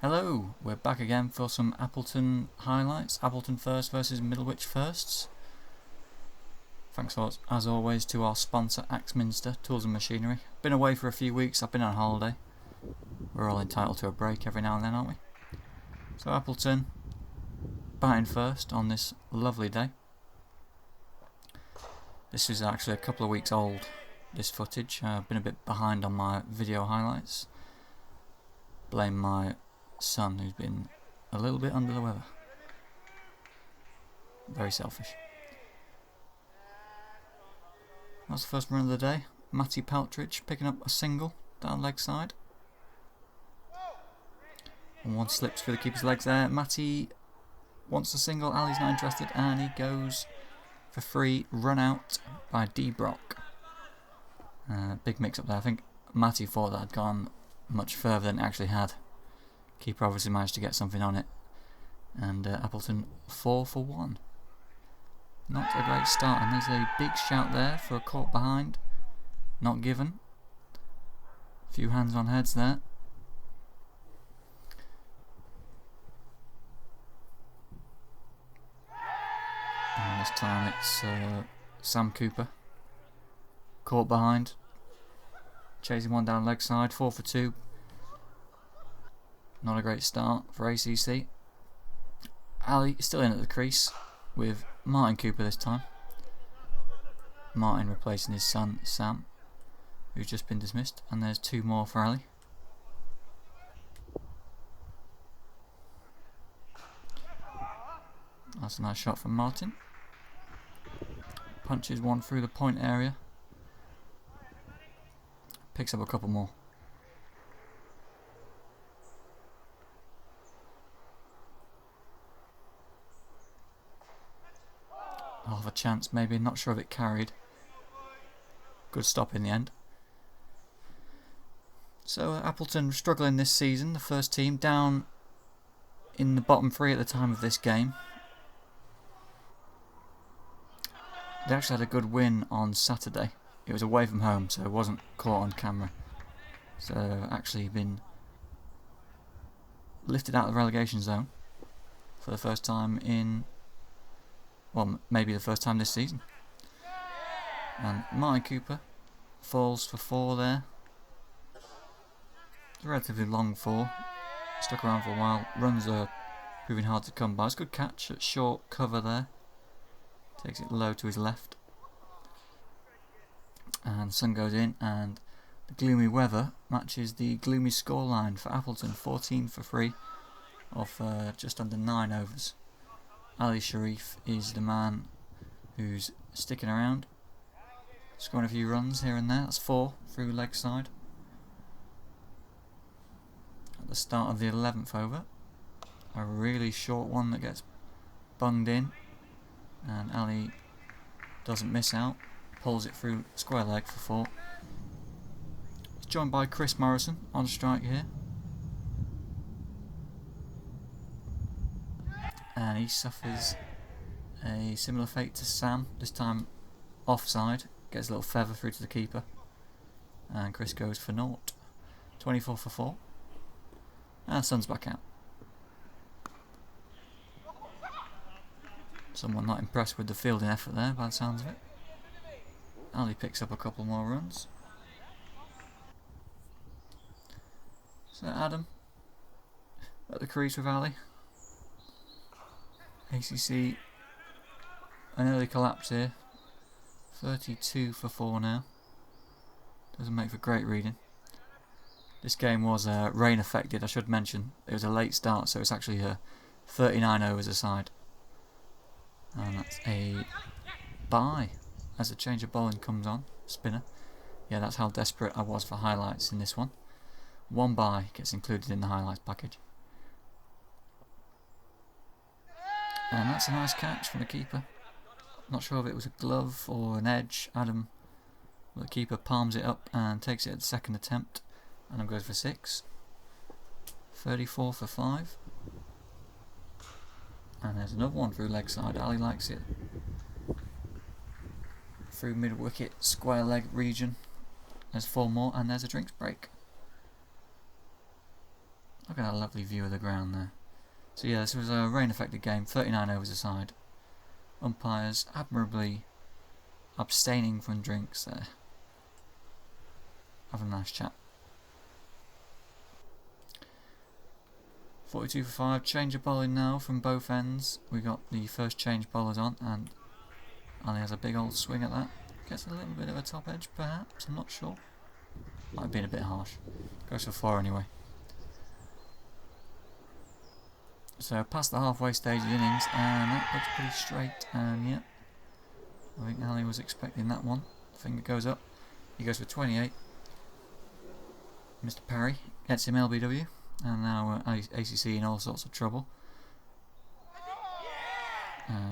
Hello, we're back again for some Appleton highlights. Appleton first versus Middlewich firsts. Thanks as always to our sponsor Axminster Tools and Machinery. Been away for a few weeks, I've been on holiday. We're all entitled to a break every now and then, aren't we? So Appleton batting first on this lovely day. This is actually a couple of weeks old, this footage. I've been a bit behind on my video highlights. Blame my son, who's been a little bit under the weather. Very selfish. That's the first run of the day. Matty Peltridge picking up a single down leg side. And one slips through the keeper's legs there. Matty wants the single, Ali's not interested, and he goes for free, run out by D. Brock. Big mix up there. I think Matty thought that had gone much further than it actually had. Keeper obviously managed to get something on it, and Appleton 4 for 1. Not a great start, and there's a big shout there for a caught behind. Not given. A few hands on heads there. And this time it's Sam Cooper. Caught behind. Chasing one down leg side, 4 for 2. Not a great start for ACC. Ali still in at the crease with Martin Cooper this time. Martin replacing his son Sam, who's just been dismissed, and there's 2 more for Ali. That's a nice shot from Martin. Punches one through the point area. Picks up a couple more. I'll have a chance maybe, not sure if it carried. Good stop in the end. So Appleton struggling this season, the first team down in the bottom 3 at the time of this game. They actually had a good win on Saturday. It was away from home, so it wasn't caught on camera. So actually been lifted out of the relegation zone for the first time in, well, maybe the first time this season. And Martin Cooper falls for 4 there. It's a relatively long fall. Stuck around for a while. Runs are proving hard to come by. It's a good catch at short cover there. Takes it low to his left. And sun goes in, and the gloomy weather matches the gloomy scoreline for Appleton. 14 for 3 off just under 9 overs. Ali Sharif is the man who's sticking around, scoring a few runs here and there. That's 4 through leg side. At the start of the 11th over, a really short one that gets bunged in, and Ali doesn't miss out, pulls it through square leg for 4. He's joined by Chris Morrison on strike here. And he suffers a similar fate to Sam, this time offside, gets a little feather through to the keeper, and Chris goes for 0. 24 for 4, and sun's back out. Someone not impressed with the fielding effort there by the sounds of it. Ali picks up a couple more runs. So Adam at the crease with Ali. ACC, an early collapse here. 32 for 4 now. Doesn't make for great reading. This game was rain affected, I should mention. It was a late start, so it's actually 39 overs aside. And that's a bye as a change of bowling comes on. Spinner. Yeah, that's how desperate I was for highlights in this one. 1 bye gets included in the highlights package. And that's a nice catch from the keeper. Not sure if it was a glove or an edge. Adam, the keeper, palms it up and takes it at the second attempt. Adam goes for 6. 34 for 5. And there's another one through leg side. Ali likes it. Through mid wicket, square leg region. There's 4 more, and there's a drinks break. Look at that lovely view of the ground there. So yeah, this was a rain-affected game, 39 overs aside. Umpires admirably abstaining from drinks there. Have a nice chat. 42 for 5, change of bowling now from both ends. We got the first change bowlers on, and Ali has a big old swing at that. Gets a little bit of a top edge perhaps, I'm not sure. Might have been a bit harsh. Goes for 4 anyway. So past the halfway stage of the innings, and that looks pretty straight, and yeah, I think Ali was expecting that one. Finger goes up, he goes for 28. Mr. Parry gets him LBW, and now ACC in all sorts of trouble.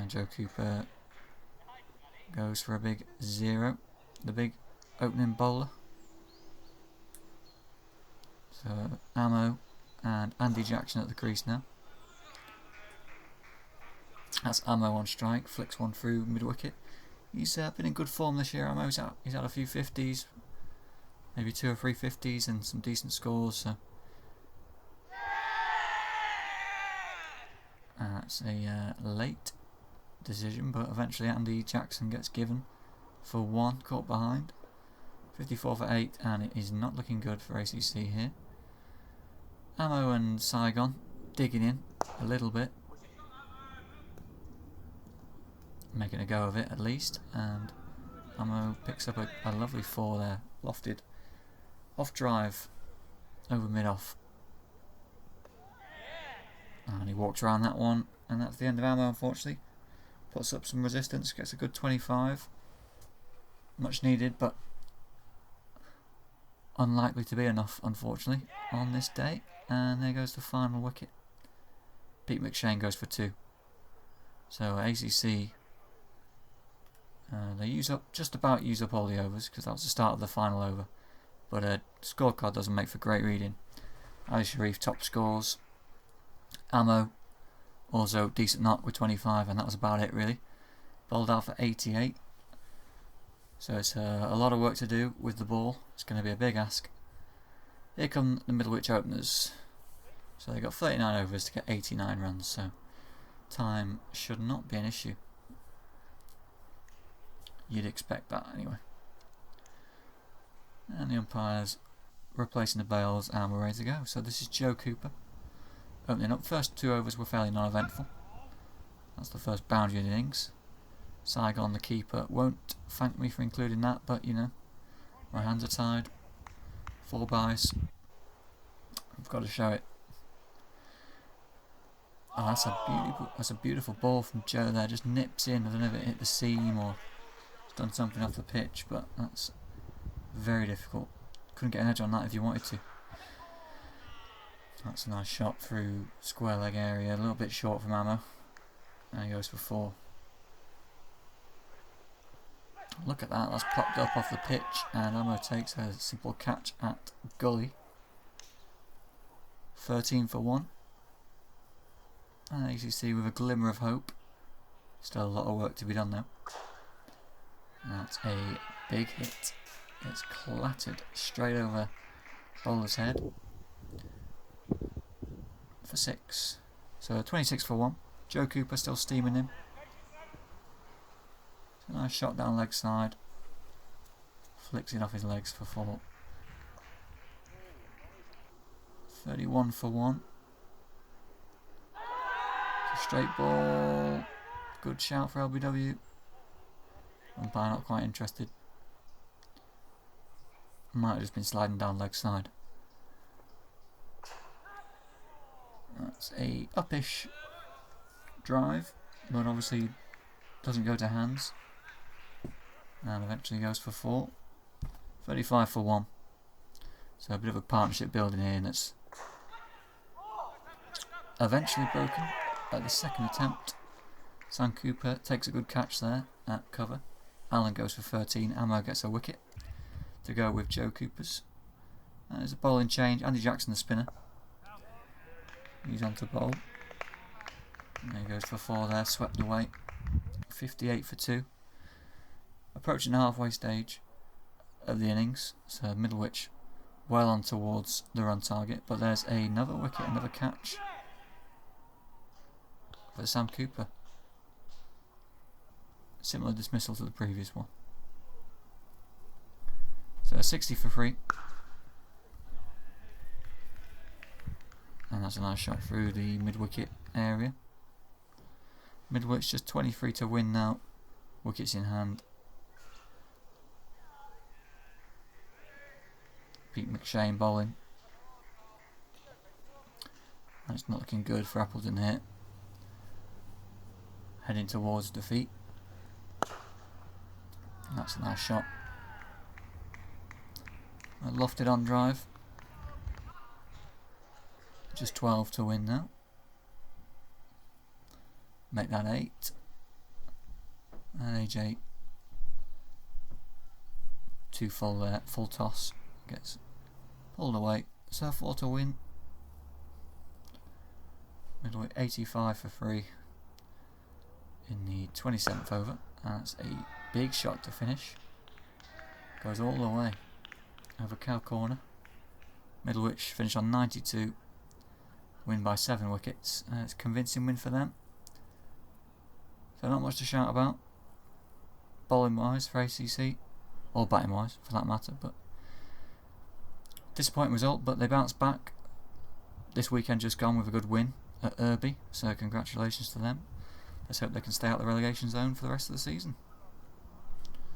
Joe Cooper goes for a big 0, the big opening bowler. So Ammo and Andy Jackson at the crease now. That's Ammo on strike, flicks one through mid-wicket. He's been in good form this year, Ammo. He's had a few 50s, maybe 2 or 3 50s and some decent scores. So that's a late decision, but eventually Andy Jackson gets given for 1, caught behind. 54 for 8, and it is not looking good for ACC here. Ammo and Saigon digging in a little bit, making a go of it at least, and Ammo picks up a lovely 4 there, lofted off drive over mid-off, and he walks around that one, and that's the end of Ammo. Unfortunately, puts up some resistance, gets a good 25, much needed but unlikely to be enough unfortunately on this day. And there goes the final wicket. Pete McShane goes for 2. So ACC, they just about use up all the overs, because that was the start of the final over. But scorecard doesn't make for great reading. Ali Sharif top scores. Ammo also decent knock with 25, and that was about it really. Bowled out for 88. So it's a lot of work to do with the ball. It's going to be a big ask. Here come the Middlewich openers. So they got 39 overs to get 89 runs, so time should not be an issue. You'd expect that anyway. And the umpires replacing the bails, and we're ready to go. So this is Joe Cooper opening up. First 2 overs were fairly non-eventful. That's the first boundary of the innings. Saigon, the keeper, won't thank me for including that, but you know, my hands are tied. 4 byes. I've got to show it. Oh, that's a beautiful ball from Joe there. Just nips in. I don't know if it hit the seam or it's done something off the pitch, but that's very difficult. Couldn't get an edge on that if you wanted to. That's a nice shot through square leg area. A little bit short from Ammo. And he goes for 4. Look at that. That's popped up off the pitch, and Ammo takes a simple catch at gully. 13 for 1. And ACC with a glimmer of hope. Still a lot of work to be done though. That's a big hit. It's clattered straight over bowler's head for 6. So 26 for 1. Joe Cooper still steaming him. It's a nice shot down leg side. Flicks it off his legs for 4. 31 for 1. Straight ball. Good shout for LBW. Umpire not quite interested. Might have just been sliding down leg side. That's a uppish drive, but obviously doesn't go to hands. And eventually goes for 4. 35 for 1. So a bit of a partnership building here, and it's eventually broken at the second attempt. Sam Cooper takes a good catch there at cover. Allen goes for 13. Ammo gets a wicket to go with Joe Cooper's. And there's a bowling change. Andy Jackson, the spinner. He's on to bowl. And he goes for 4 there, swept away. 58 for 2. Approaching the halfway stage of the innings. So Middlewich well on towards the run target, but there's another wicket, another catch for Sam Cooper. Similar dismissal to the previous one. So a 60 for 3. And that's a nice shot through the mid-wicket area. Middlewich just 23 to win now. Wickets in hand. Pete McShane bowling. That's not looking good for Appleton here. Heading towards defeat. And that's a nice shot. A lofted on drive. Just 12 to win now. Make that 8. And AJ 2 full there, full toss. Gets pulled away. So 4 to win. Middlewich 85 for 3 in the 27th over. And that's a big shot to finish. Goes all the way over cow corner. Middlewich finish on 92. Win by 7 wickets. It's a convincing win for them. So not much to shout about. Bowling wise for ACC, or batting wise for that matter, but disappointing result, but they bounced back this weekend just gone with a good win at Irby, so congratulations to them. Let's hope they can stay out of the relegation zone for the rest of the season.